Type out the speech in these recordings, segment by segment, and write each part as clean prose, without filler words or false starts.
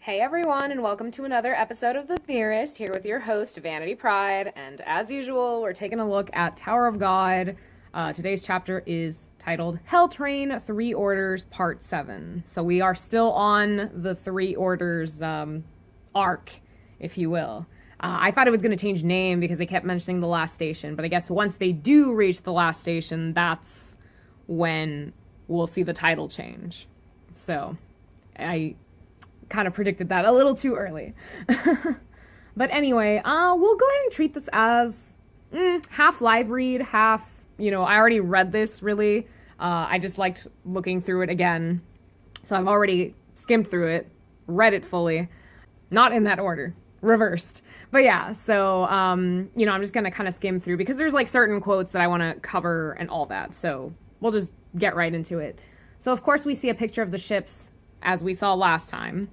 Hey everyone, and welcome to another episode of The Theorist, here with your host, Vanity Pride. And as usual, we're taking a look at Tower of God. Today's chapter is titled Hell Train, Three Orders, Part 7. So we are still on the Three Orders arc, if you will. I thought it was going to change name because they kept mentioning the last station, but I guess once they do reach the last station, that's when we'll see the title change. So I kind of predicted that a little too early. But anyway, we'll go ahead and treat this as half live read, half, I already read this really. I just liked looking through it again. So I've already skimmed through it, read it fully, not in that order, reversed. But yeah, so, I'm just going to kind of skim through because there's like certain quotes that I want to cover and all that. So we'll just get right into it. So of course we see a picture of the ships as we saw last time.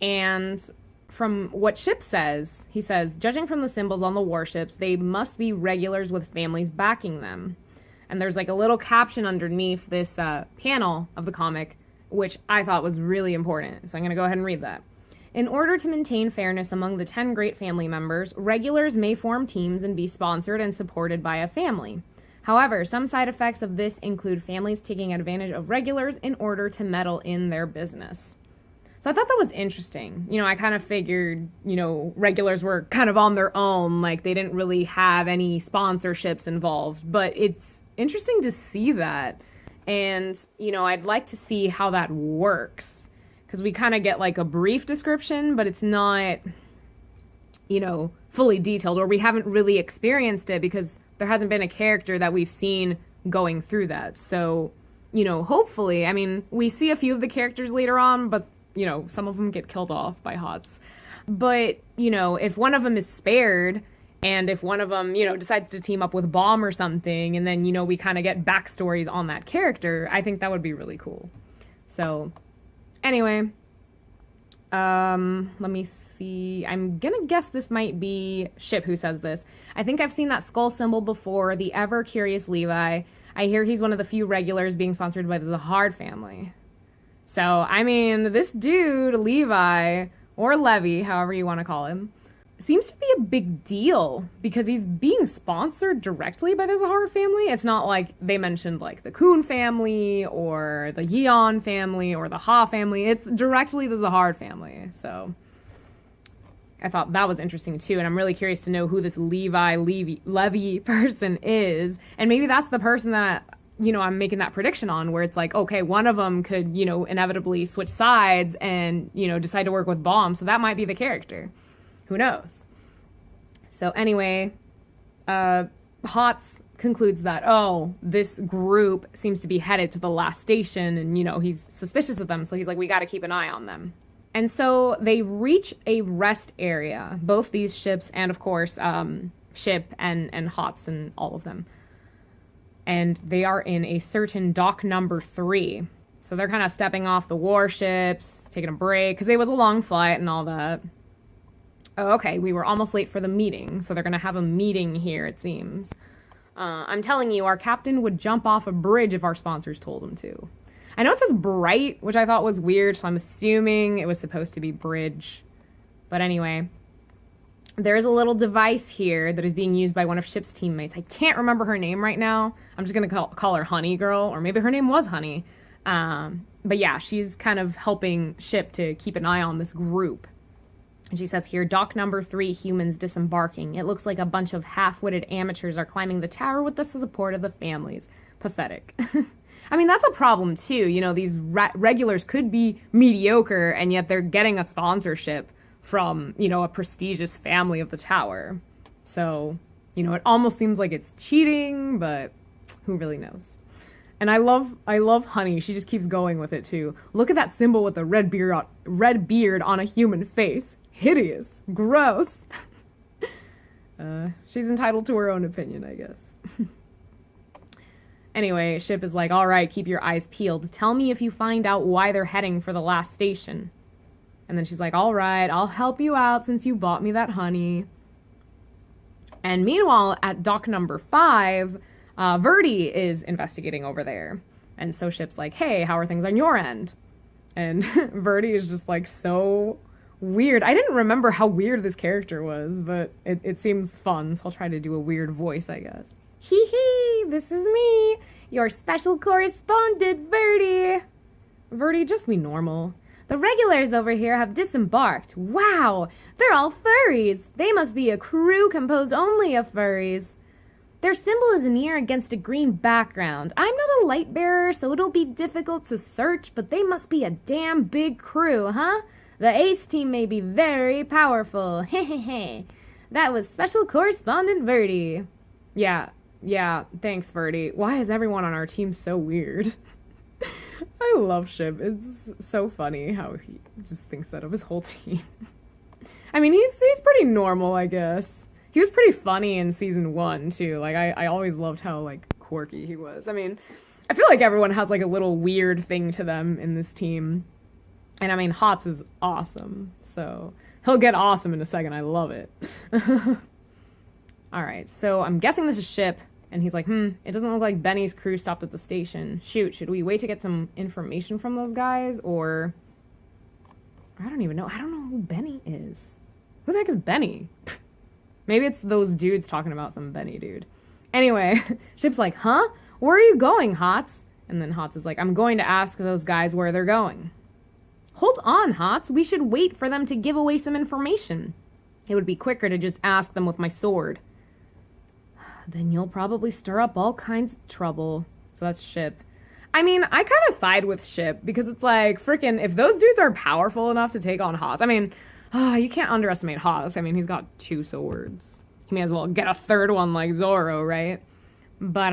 And from what Ship says, he says, judging from the symbols on the warships, they must be regulars with families backing them. And there's like a little caption underneath this panel of the comic, which I thought was really important. So I'm going to go ahead and read that. In order to maintain fairness among the 10 great family members, regulars may form teams and be sponsored and supported by a family. However, some side effects of this include families taking advantage of regulars in order to meddle in their business. So I thought that was interesting. I kind of figured, regulars were kind of on their own, like they didn't really have any sponsorships involved, but it's interesting to see that. And, I'd like to see how that works because we kind of get like a brief description, but it's not, fully detailed, or we haven't really experienced it because there hasn't been a character that we've seen going through that. So, hopefully, we see a few of the characters later on, but some of them get killed off by HOTS. But, if one of them is spared, and if one of them, decides to team up with Bomb or something, and then, we kind of get backstories on that character, I think that would be really cool. So, anyway, let me see. I'm gonna guess this might be Ship who says this. I think I've seen that skull symbol before, the ever-curious Levi. I hear he's one of the few regulars being sponsored by the Zahard family. So, this dude, Levi, or Levy, however you want to call him, seems to be a big deal because he's being sponsored directly by the Zahard family. It's not like they mentioned like the Kuhn family or the Yeon family or the Ha family. It's directly the Zahard family. So I thought that was interesting too. And I'm really curious to know who this Levy person is. And maybe that's the person that I'm making that prediction on, where it's like, okay, one of them could, inevitably switch sides and, decide to work with Bomb. So that might be the character. Who knows? So anyway, HOTS concludes that, this group seems to be headed to the last station and, he's suspicious of them. So he's like, we got to keep an eye on them. And so they reach a rest area, both these ships and, of course, Ship and HOTS and all of them. And they are in a certain dock number 3. So they're kind of stepping off the warships, taking a break, because it was a long flight and all that. Oh, okay, we were almost late for the meeting, so they're going to have a meeting here, it seems. I'm telling you, our captain would jump off a bridge if our sponsors told him to. I know it says bright, which I thought was weird, so I'm assuming it was supposed to be bridge. But anyway, there's a little device here that is being used by one of Ship's teammates. I can't remember her name right now. I'm just going to call her Honey Girl, or maybe her name was Honey. But yeah, she's kind of helping Ship to keep an eye on this group. And she says here, dock number 3, humans disembarking. It looks like a bunch of half-witted amateurs are climbing the tower with the support of the families. Pathetic. That's a problem too. These regulars could be mediocre, and yet they're getting a sponsorship from, a prestigious family of the tower. So, it almost seems like it's cheating, but who really knows? And I love Honey. She just keeps going with it too. Look at that symbol with the red beard on a human face. Hideous. Gross. She's entitled to her own opinion, I guess. Anyway, Ship is like, all right, keep your eyes peeled. Tell me if you find out why they're heading for the last station. And then she's like, all right, I'll help you out since you bought me that honey. And meanwhile, at dock number 5, Verdi is investigating over there. And so Ship's like, hey, how are things on your end? And Verdi is just like so weird. I didn't remember how weird this character was, but it seems fun, so I'll try to do a weird voice, I guess. Hee hee, this is me, your special correspondent, Verdi. Verdi, just be normal. The regulars over here have disembarked. Wow, they're all furries. They must be a crew composed only of furries. Their symbol is an ear against a green background. I'm not a light bearer, so it'll be difficult to search, but they must be a damn big crew, huh? The Ace team may be very powerful. Hehehe. That was Special Correspondent Verdi. Yeah, thanks, Verdi. Why is everyone on our team so weird? I love Ship. It's so funny how he just thinks that of his whole team. I mean, he's pretty normal, I guess. He was pretty funny in season 1, too. Like, I always loved how, like, quirky he was. I mean, I feel like everyone has, like, a little weird thing to them in this team. And, I mean, Hots is awesome. So, he'll get awesome in a second. I love it. All right, so I'm guessing this is Ship. And he's like, it doesn't look like Benny's crew stopped at the station. Shoot, should we wait to get some information from those guys? Or, I don't even know. I don't know who Benny is. Who the heck is Benny? Maybe it's those dudes talking about some Benny dude. Anyway, Ship's like, huh? Where are you going, Hots? And then Hots is like, I'm going to ask those guys where they're going. Hold on, Hots. We should wait for them to give away some information. It would be quicker to just ask them with my sword. Then you'll probably stir up all kinds of trouble. So that's Ship. I mean, I kind of side with Ship because it's like, freaking, if those dudes are powerful enough to take on Hots, I mean, you can't underestimate Hots. I mean, he's got 2 swords. He may as well get a 3rd one like Zoro, right? But,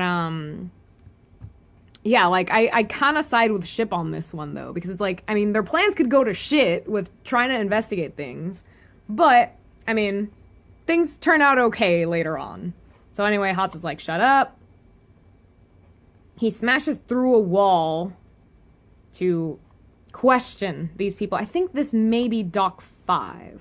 yeah, like, I kind of side with Ship on this one, though, because it's like, I mean, their plans could go to shit with trying to investigate things. But, I mean, things turn out okay later on. So anyway, Hots is like, shut up. He smashes through a wall to question these people. I think this may be Doc 5.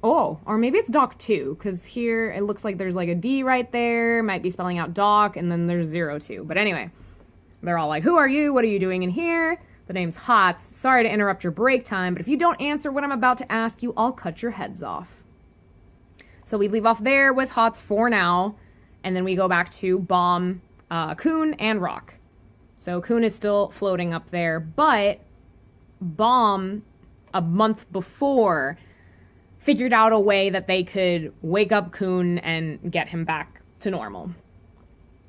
Or maybe it's Doc 2, because here it looks like there's like a D right there. Might be spelling out Doc, and then there's 02. But anyway, they're all like, who are you? What are you doing in here? The name's Hots. Sorry to interrupt your break time, but if you don't answer what I'm about to ask you, I'll cut your heads off. So we leave off there with Hots for now, and then we go back to Bomb, Kun, and Rock. So Kun is still floating up there, but Bomb, a month before, figured out a way that they could wake up Kun and get him back to normal,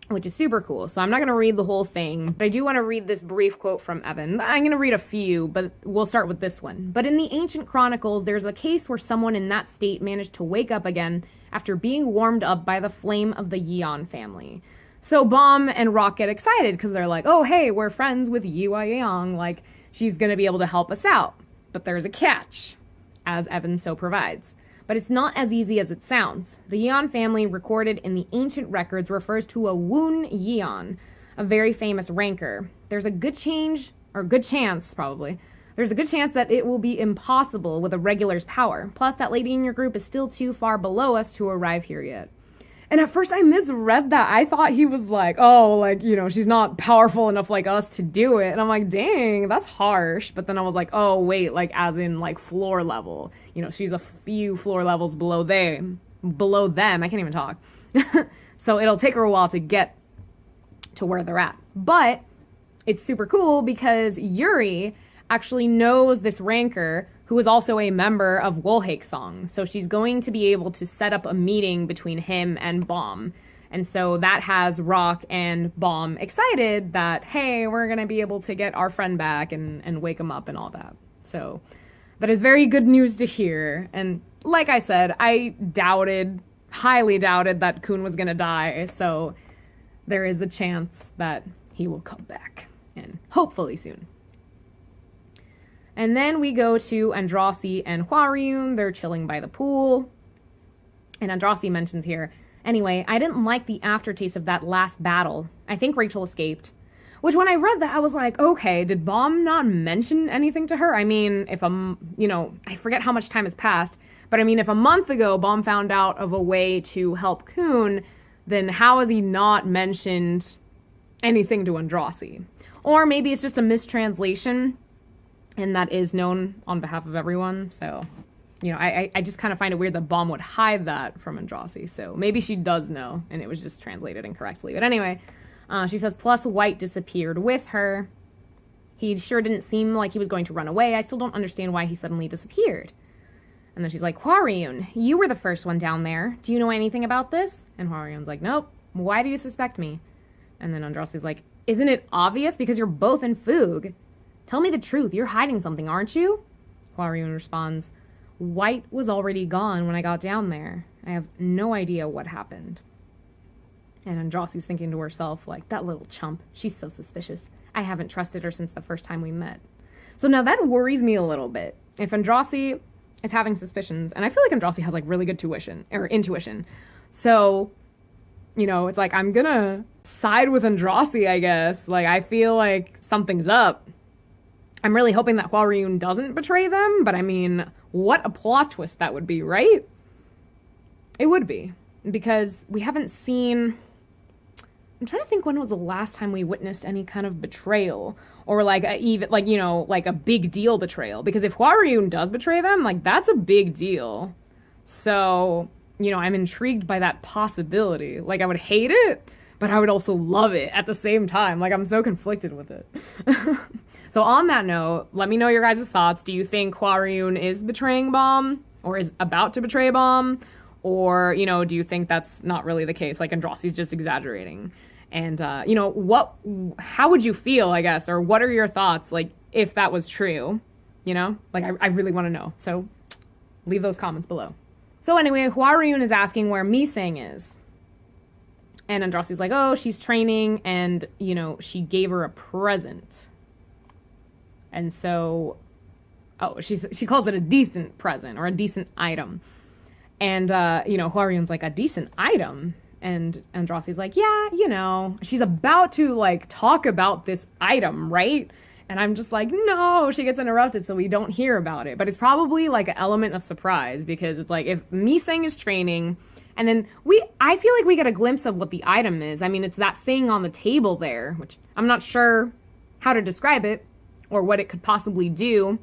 which is super cool. So I'm not going to read the whole thing, but I do want to read this brief quote from Evan. I'm going to read a few, but we'll start with this one. But in the ancient chronicles, there's a case where someone in that state managed to wake up again after being warmed up by the flame of the Yeon family. So Bomb and Rock get excited because they're like, oh, hey, we're friends with Yua Yeong. Like, she's going to be able to help us out. But there's a catch, as Evan so provides. But it's not as easy as it sounds. The Yeon family recorded in the ancient records refers to a Woon Yeon, a very famous ranker. There's a good chance that it will be impossible with a regular's power. Plus, that lady in your group is still too far below us to arrive here yet. And at first I misread that. I thought he was like, oh, like, you know, she's not powerful enough like us to do it. And I'm like, dang, that's harsh. But then I was like, oh, wait, like as in like floor level. You know, she's a few floor levels below them. I can't even talk. So it'll take her a while to get to where they're at. But it's super cool because Yuri actually knows this ranker who is also a member of Wolhake Song. So she's going to be able to set up a meeting between him and Bomb. And so that has Rock and Bomb excited that, hey, we're going to be able to get our friend back and wake him up and all that. So that is very good news to hear. And like I said, I highly doubted that Kun was going to die. So there is a chance that he will come back, and hopefully soon. And then we go to Andrasi and Hwaryun. They're chilling by the pool. And Andrasi mentions here, anyway, I didn't like the aftertaste of that last battle. I think Rachel escaped. Which when I read that, I was like, okay, did Bomb not mention anything to her? I mean, I forget how much time has passed. But I mean, if a month ago Bomb found out of a way to help Kun, then how has he not mentioned anything to Andrasi? Or maybe it's just a mistranslation. And that is known on behalf of everyone. So, you know, I just kind of find it weird that Bomb would hide that from Andrasi. So maybe she does know, and it was just translated incorrectly. But anyway, she says, plus White disappeared with her. He sure didn't seem like he was going to run away. I still don't understand why he suddenly disappeared. And then she's like, Hwaryun, you were the first one down there. Do you know anything about this? And Hwaryun's like, nope. Why do you suspect me? And then Andrasi's like, isn't it obvious? Because you're both in Foog. Tell me the truth. You're hiding something, aren't you? Hwaryun responds, White was already gone when I got down there. I have no idea what happened. And Andrasi's thinking to herself, like, that little chump. She's so suspicious. I haven't trusted her since the first time we met. So now that worries me a little bit. If Andrasi is having suspicions, and I feel like Andrasi has, like, really good intuition. So, you know, it's like, I'm gonna side with Andrasi, I guess. Like, I feel like something's up. I'm really hoping that Hwaryun doesn't betray them, but I mean, what a plot twist that would be, right? It would be, because we haven't seen... I'm trying to think when was the last time we witnessed any kind of betrayal, or like a big deal betrayal, because if Hwaryun does betray them, like, that's a big deal. So, you know, I'm intrigued by that possibility. Like, I would hate it, but I would also love it at the same time. Like, I'm so conflicted with it. So on that note, let me know your guys' thoughts. Do you think Hwaryun is betraying Bomb, or is about to betray Bomb? Or, you know, do you think that's not really the case? Like, Andrasi's just exaggerating. And, you know, how would you feel, I guess? Or what are your thoughts, like, if that was true? You know? Like, I really want to know. So leave those comments below. So anyway, Hwaryun is asking where Misang is. And Andrasi's like, oh, she's training, and, you know, she gave her a present. And so, she calls it a decent present, or a decent item. And, you know, Hwaryun's like, a decent item? And Andrasi's like, yeah, you know, she's about to, like, talk about this item, right? And I'm just like, no, she gets interrupted so we don't hear about it. But it's probably, like, an element of surprise, because it's like, if Misang is training, and then I feel like we get a glimpse of what the item is. I mean, it's that thing on the table there, which I'm not sure how to describe it, or what it could possibly do.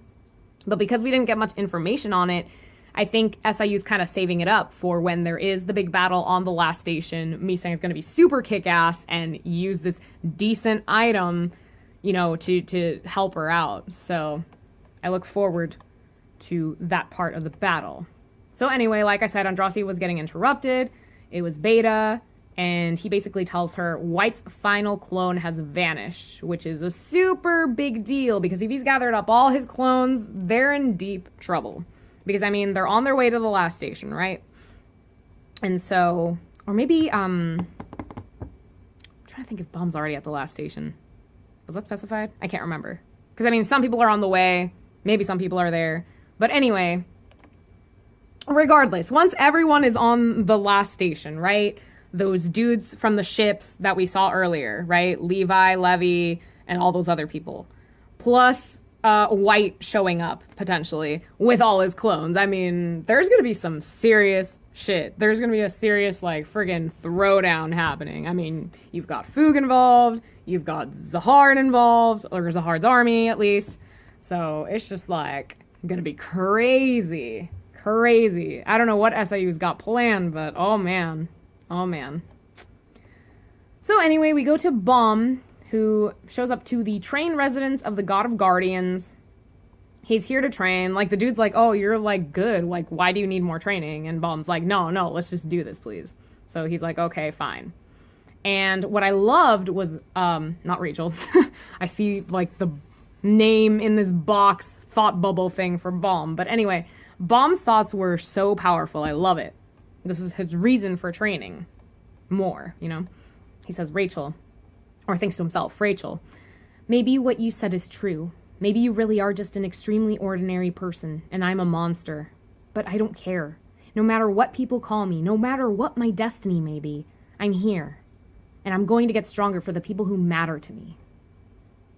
But because we didn't get much information on it, I think SIU's kind of saving it up for when there is the big battle on the last station. Misang is going to be super kick-ass and use this decent item, you know, to help her out. So I look forward to that part of the battle. So anyway, like I said, Andrasi was getting interrupted. It was Beta, and he basically tells her White's final clone has vanished, which is a super big deal, because if he's gathered up all his clones, they're in deep trouble. Because, I mean, they're on their way to the last station, right? And so, or maybe, I'm trying to think if Bomb's already at the last station. Was that specified? I can't remember. Because, I mean, some people are on the way. Maybe some people are there. But anyway, regardless, once everyone is on the last station, right? Those dudes from the ships that we saw earlier, right? Levi, Levy, and all those other people. Plus White showing up, potentially, with all his clones. I mean, there's going to be some serious shit. There's going to be a serious, like, friggin' throwdown happening. I mean, you've got Foog involved. You've got Zahard involved. Or Zahard's army, at least. So it's just, like, going to be crazy. Crazy. I don't know what SIU's got planned, but oh, man. Oh, man. So anyway, we go to Bomb, who shows up to the train residence of the God of Guardians. He's here to train. Like, the dude's like, oh, you're, like, good. Like, why do you need more training? And Bomb's like, no, let's just do this, please. So he's like, okay, fine. And what I loved was, not Rachel. I see, like, the name in this box thought bubble thing for Bomb. But anyway, Bomb's thoughts were so powerful. I love it. This is his reason for training more, you know? He says, Rachel, or thinks to himself, Rachel, maybe what you said is true. Maybe you really are just an extremely ordinary person, and I'm a monster. But I don't care. No matter what people call me, no matter what my destiny may be, I'm here. And I'm going to get stronger for the people who matter to me.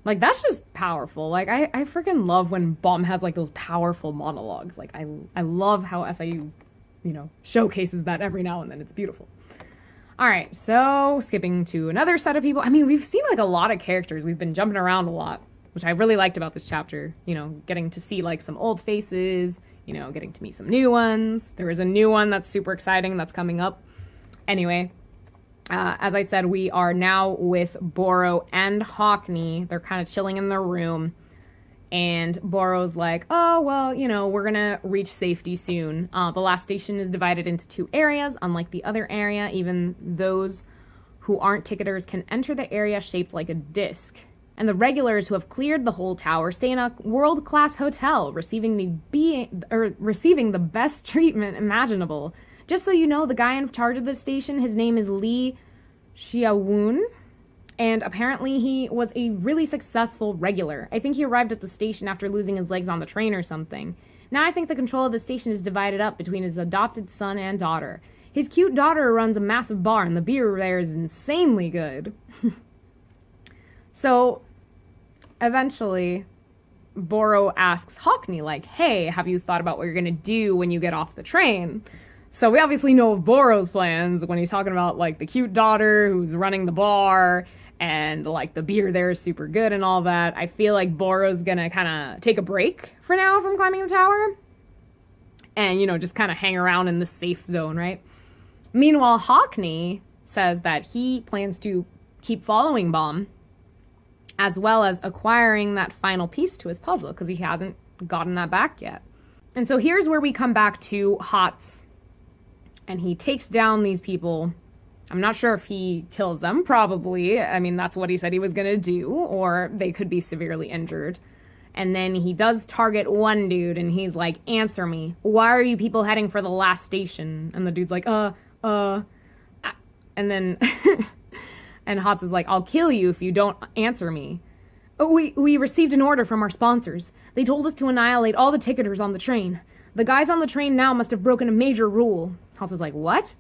Like, that's just powerful. Like, I freaking love when Bomb has, like, those powerful monologues. Like, I love how SIU, you know, showcases that every now and then. It's beautiful. All right, so skipping to another set of people. I mean, we've seen, like, a lot of characters. We've been jumping around a lot. which I really liked about this chapter. You know, getting to see like some old faces, you know, getting to meet some new ones. There is a new one that's super exciting that's coming up. Anyway, as I said, we are now with Borrow and Hockney. They're kind of chilling in their room. And Borrow's like, oh, well, you know, we're going to reach safety soon. The last station is divided into 2 areas. Unlike the other area, even those who aren't ticketers can enter the area shaped like a disc. And the regulars who have cleared the whole tower stay in a world-class hotel, receiving the best treatment imaginable. Just so you know, the guy in charge of the station, his name is Lee Xiaowen. And apparently he was a really successful regular. I think he arrived at the station after losing his legs on the train or something. Now I think the control of the station is divided up between his adopted son and daughter. His cute daughter runs a massive bar, and the beer there is insanely good. So, eventually, Borrow asks Hockney, like, hey, have you thought about what you're going to do when you get off the train? So we obviously know of Borrow's plans when he's talking about, like, the cute daughter who's running the bar, and, like, the beer there is super good and all that. I feel like Borrow's going to kind of take a break for now from climbing the tower. And, you know, just kind of hang around in the safe zone, right? Meanwhile, Hockney says that he plans to keep following Bomb, as well as acquiring that final piece to his puzzle, because he hasn't gotten that back yet. And so here's where we come back to Hots, and he takes down these people. I'm not sure if he kills them, probably. I mean, that's what he said he was going to do, or they could be severely injured. And then he does target one dude, and he's like, answer me. Why are you people heading for the last station? And the dude's like, and then, and Hots is like, I'll kill you if you don't answer me. Oh, we received an order from our sponsors. They told us to annihilate all the ticketers on the train. The guys on the train now must have broken a major rule. Hots is like, what?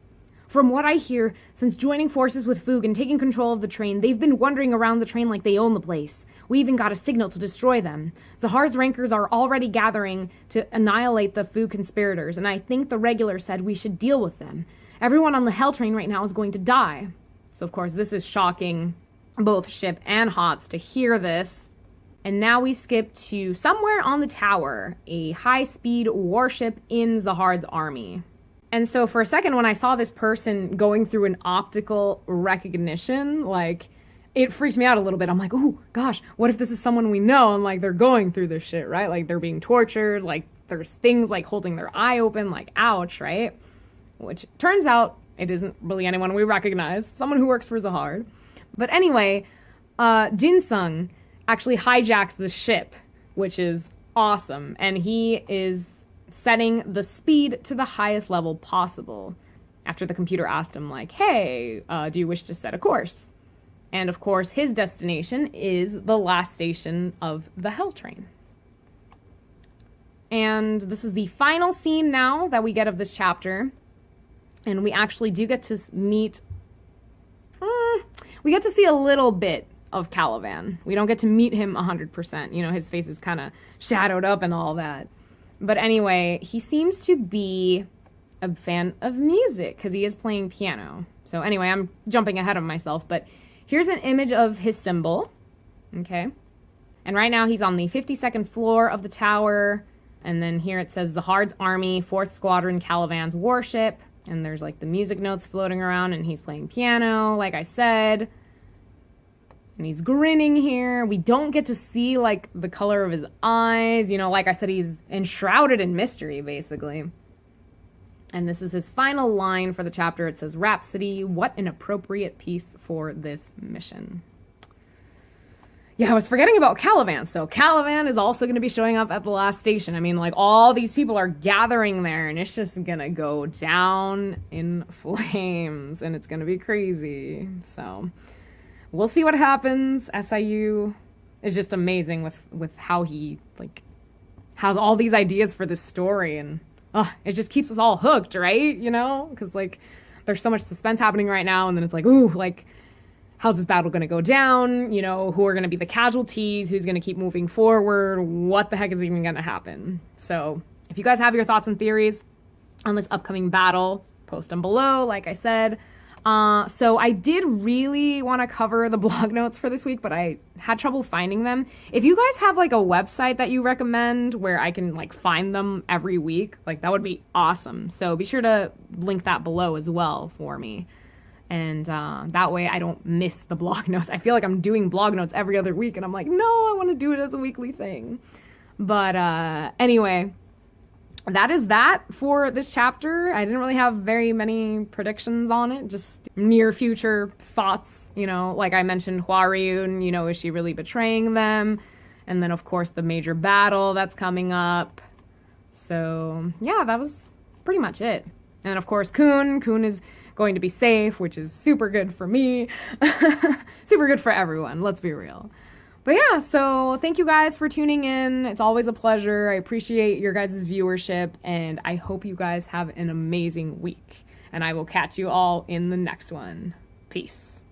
From what I hear, since joining forces with Foog and taking control of the train, they've been wandering around the train like they own the place. We even got a signal to destroy them. Zahard's rankers are already gathering to annihilate the Foog conspirators, and I think the regular said we should deal with them. Everyone on the Hell train right now is going to die. So, of course, this is shocking both Ship and Hots to hear this. And now we skip to somewhere on the tower, a high-speed warship in Zahard's army. And so for a second, when I saw this person going through an optical recognition, like, it freaked me out a little bit. I'm like, oh, gosh, what if this is someone we know? And, like, they're going through this shit, right? Like, they're being tortured. Like, there's things, like, holding their eye open. Like, ouch, right? Which turns out it isn't really anyone we recognize. Someone who works for Zahard. But anyway, Jinsung actually hijacks the ship, which is awesome. And he is setting the speed to the highest level possible after the computer asked him, like, hey, do you wish to set a course? And, of course, his destination is the last station of the Hell train. And this is the final scene now that we get of this chapter. And we actually do get to meet... we get to see a little bit of Caliban. We don't get to meet him 100%. You know, his face is kind of shadowed up and all that. But anyway, he seems to be a fan of music because he is playing piano. So anyway, I'm jumping ahead of myself, but here's an image of his symbol, okay? And right now he's on the 52nd floor of the tower, and then here it says Zahard's Army, 4th Squadron, Caliban's warship, and there's like the music notes floating around, and he's playing piano, like I said. And he's grinning here. We don't get to see, like, the color of his eyes. You know, like I said, he's enshrouded in mystery, basically. And this is his final line for the chapter. It says, Rhapsody, what an appropriate piece for this mission. Yeah, I was forgetting about Caliban. So Caliban is also going to be showing up at the last station. I mean, like, all these people are gathering there, and it's just going to go down in flames. And it's going to be crazy. So... we'll see what happens. SIU is just amazing with how he, like, has all these ideas for this story. And it just keeps us all hooked, right? You know? Because, like, there's so much suspense happening right now. And then it's like, ooh, like, how's this battle going to go down? You know, who are going to be the casualties? Who's going to keep moving forward? What the heck is even going to happen? So if you guys have your thoughts and theories on this upcoming battle, post them below, like I said. So I did really want to cover the blog notes for this week, but I had trouble finding them. If you guys have like a website that you recommend where I can like find them every week, like that would be awesome. So be sure to link that below as well for me. And that way I don't miss the blog notes. I feel like I'm doing blog notes every other week and I'm like, no, I want to do it as a weekly thing. But anyway, that is that for this chapter. I didn't really have very many predictions on it, just near future thoughts, you know, like I mentioned Hwaryun, you know, is she really betraying them? And then of course the major battle that's coming up. So yeah, that was pretty much it. And of course Kun is going to be safe, which is super good for me, super good for everyone, let's be real. But yeah, so thank you guys for tuning in. It's always a pleasure. I appreciate your guys' viewership, and I hope you guys have an amazing week. And I will catch you all in the next one. Peace.